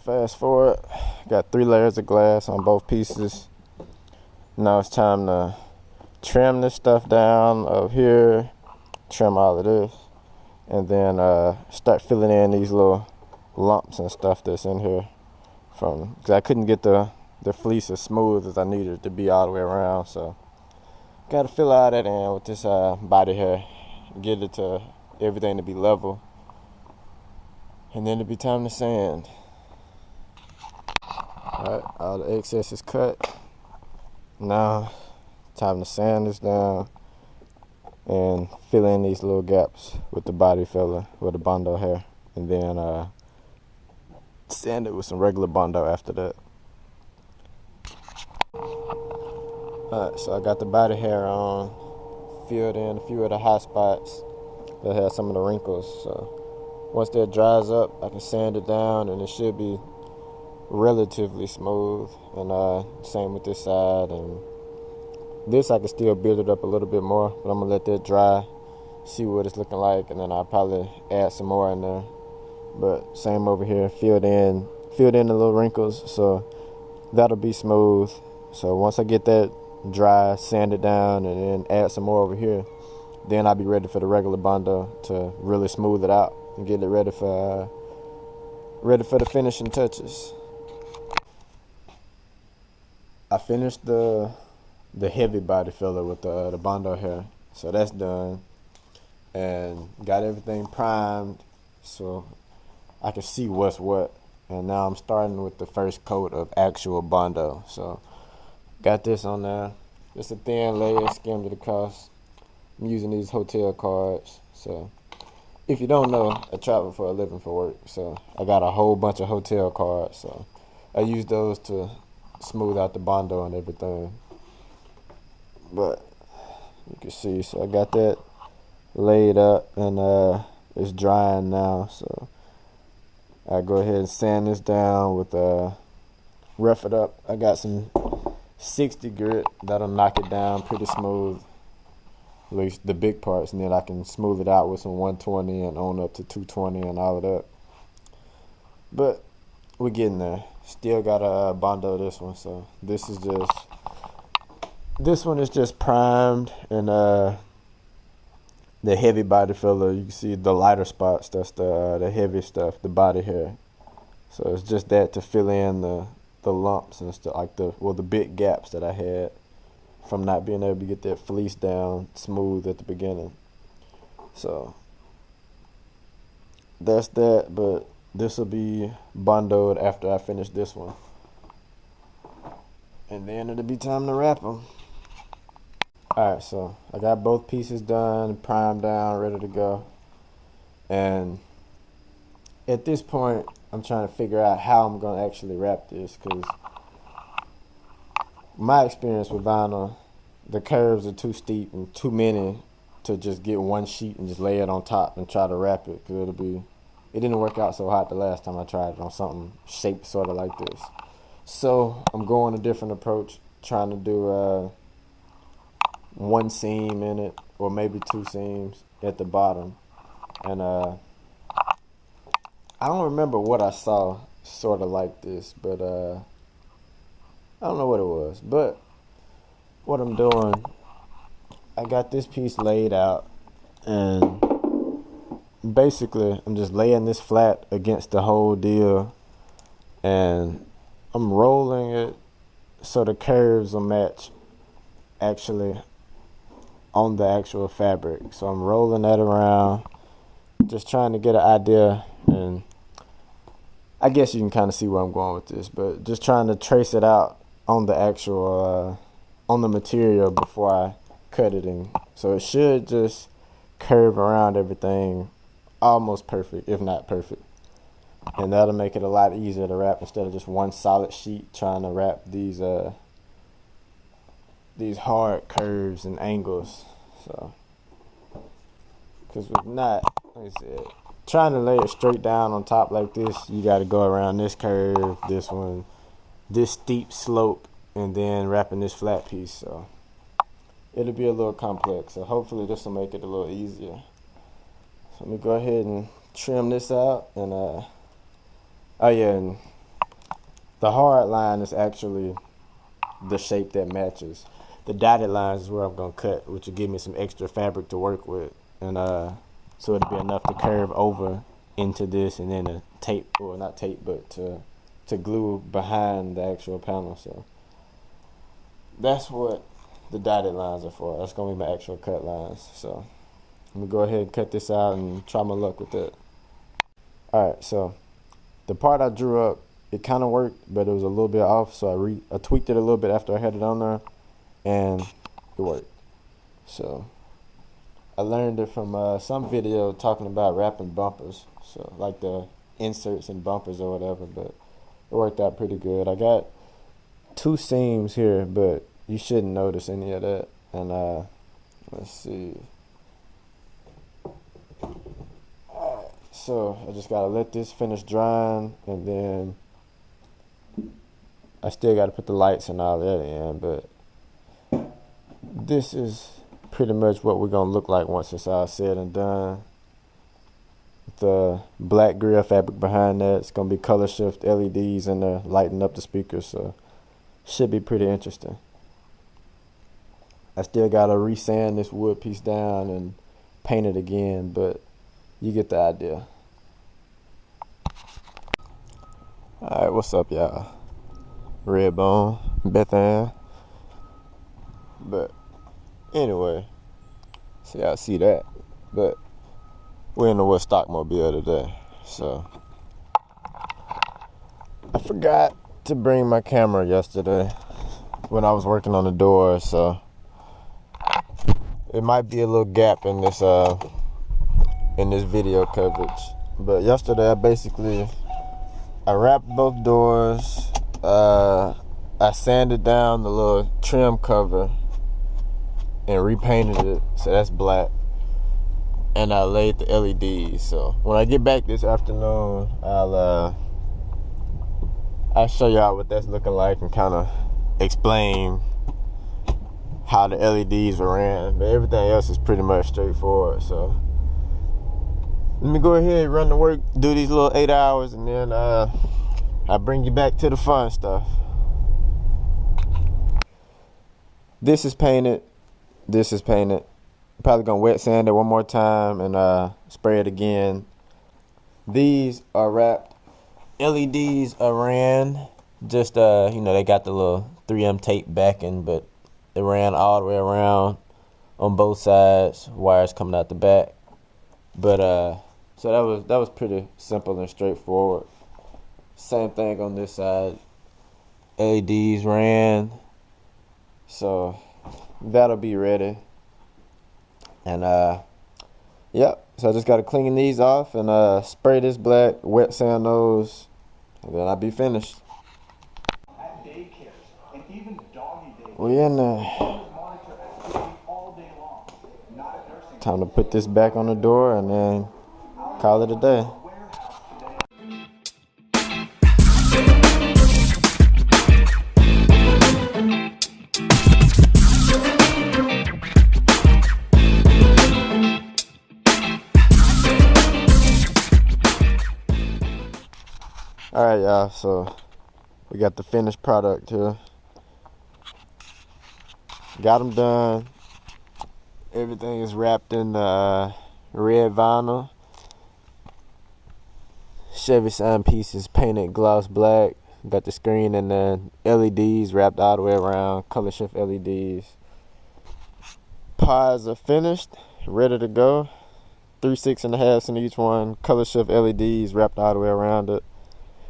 fast forward, got 3 layers of glass on both pieces. Now it's time to trim this stuff down up here, trim all of this, and then start filling in these little lumps and stuff that's in here because I couldn't get the fleece as smooth as I needed it to be all the way around. So got to fill all that in with this body hair, get it to everything to be level, and then it'll be time to sand. Alright, all the excess is cut. Now time to sand this down and fill in these little gaps with the body filler with the Bondo hair, and then sand it with some regular Bondo after that. Alright, so I got the body hair on, filled in a few of the hot spots that have some of the wrinkles. So once that dries up, I can sand it down and it should be relatively smooth. And same with this side. And this I can still build it up a little bit more, but I'm gonna let that dry, see what it's looking like, and then I'll probably add some more in there. But same over here, filled in the little wrinkles, so that'll be smooth. So once I get that dry, sand it down, and then add some more over here, then I'll be ready for the regular Bondo to really smooth it out and get it ready for the finishing touches. I finished the heavy body filler with the Bondo hair, so that's done, and got everything primed so I can see what's what. And now I'm starting with the first coat of actual Bondo. So got this on there. Just a thin layer, skimmed it across. I'm using these hotel cards. So if you don't know, I travel for a living for work. So I got a whole bunch of hotel cards. So I use those to smooth out the Bondo and everything. But you can see, so I got that laid up, and it's drying now. So I go ahead and sand this down with rough it up. I got some 60 grit that'll knock it down pretty smooth, at least the big parts, and then I can smooth it out with some 120 and on up to 220 and all of that. But we're getting there. Still gotta Bondo this one. So this one is just primed, and the heavy body filler, you can see the lighter spots. That's the heavy stuff, the body hair. So it's just that to fill in the lumps and stuff, like the big gaps that I had from not being able to get that fleece down smooth at the beginning. So that's that, but this will be Bondoed after I finish this one, and then it'll be time to wrap them. Alright, so I got both pieces done, primed down, ready to go. And at this point, I'm trying to figure out how I'm going to actually wrap this, because my experience with vinyl, the curves are too steep and too many to just get one sheet and just lay it on top and try to wrap it, because it didn't work out so hot the last time I tried it on something shaped sort of like this. So I'm going a different approach, trying to do one seam in it, or maybe 2 seams at the bottom. And I don't remember what I saw sort of like this, but I don't know what it was. But what I'm doing, I got this piece laid out, and basically I'm just laying this flat against the whole deal, and I'm rolling it so the curves will match actually on the actual fabric. So I'm rolling that around, just trying to get an idea, and I guess you can kind of see where I'm going with this, but just trying to trace it out on the actual on the material before I cut it in. So it should just curve around everything almost perfect, if not perfect, and that'll make it a lot easier to wrap instead of just one solid sheet trying to wrap these hard curves and angles. So, because with not, like I said, trying to lay it straight down on top like this, you got to go around this curve, this one, this steep slope, and then wrapping this flat piece. So it'll be a little complex. So hopefully this will make it a little easier. So let me go ahead and trim this out, and oh yeah, and The hard line is actually the shape that matches. The dotted lines is where I'm gonna cut, which will give me some extra fabric to work with, and so it'll be enough to curve over into this, and then a tape, or not tape, but to glue behind the actual panel. So that's what the dotted lines are for. That's gonna be my actual cut lines. So I'm gonna go ahead and cut this out and try my luck with it. Alright, so the part I drew up, it kind of worked, but it was a little bit off, so I tweaked it a little bit after I had it on there, and it worked. So I learned it from some video talking about wrapping bumpers, so like the inserts and bumpers or whatever, but it worked out pretty good. I got 2 seams here, but you shouldn't notice any of that. And let's see. Alright, so I just gotta let this finish drying, and then I still gotta put the lights and all that in, but this is pretty much what we're gonna look like once it's all said and done. The black grill fabric behind that, it's gonna be color shift LEDs in there lighting up the speakers, so should be pretty interesting. I still gotta resand this wood piece down and paint it again, but you get the idea. Alright, what's up, y'all? Redbone, Bethan. But anyway, see, y'all see that. But we're in the West Stockmobile today, so I forgot to bring my camera yesterday when I was working on the door, so it might be a little gap in this video coverage. But yesterday I wrapped both doors. I sanded down the little trim cover and repainted it, so that's black. And I laid the LEDs. So when I get back this afternoon, I'll show y'all what that's looking like and kind of explain how the LEDs were ran. But everything else is pretty much straightforward. So let me go ahead, run to work, do these little 8 hours, and then I'll bring you back to the fun stuff. This is painted. This is painted. Probably gonna wet sand it one more time and spray it again. These are wrapped. LEDs are ran. Just they got the little 3M tape backing, but they ran all the way around on both sides. Wires coming out the back. But so that was pretty simple and straightforward. Same thing on this side. LEDs ran. So that'll be ready. And yep, so I just gotta clean these off and spray this black, wet sand those, and then I'll be finished. At daycares and even doggy days, we in there. Time to put this back on the door and then call it a day. Alright, y'all, so we got the finished product here. Got them done. Everything is wrapped in red vinyl. Chevy sign pieces painted gloss black. Got the screen and the LEDs wrapped all the way around. Color shift LEDs. Pies are finished, ready to go. 3 6.5 in each one. Color shift LEDs wrapped all the way around it.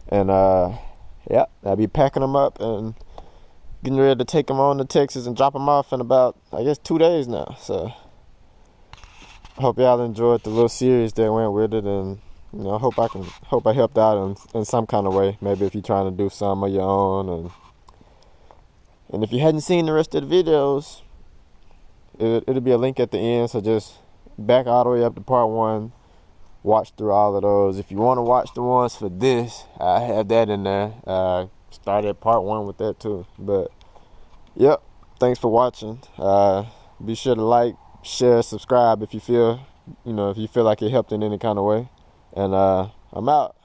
And yeah, I'll be packing them up and getting ready to take them on to Texas and drop them off in about, I guess, 2 days now. So I hope y'all enjoyed the little series that went with it, and I hope I helped out in some kind of way. Maybe if you're trying to do some of your own, and if you hadn't seen the rest of the videos, it'll be a link at the end. So just back all the way up to part 1. Watch through all of those. If you want to watch the ones for this, I have that in there. Start at part 1 with that too. But yep, thanks for watching. Be sure to like, share, subscribe if you feel like it helped in any kind of way. And I'm out.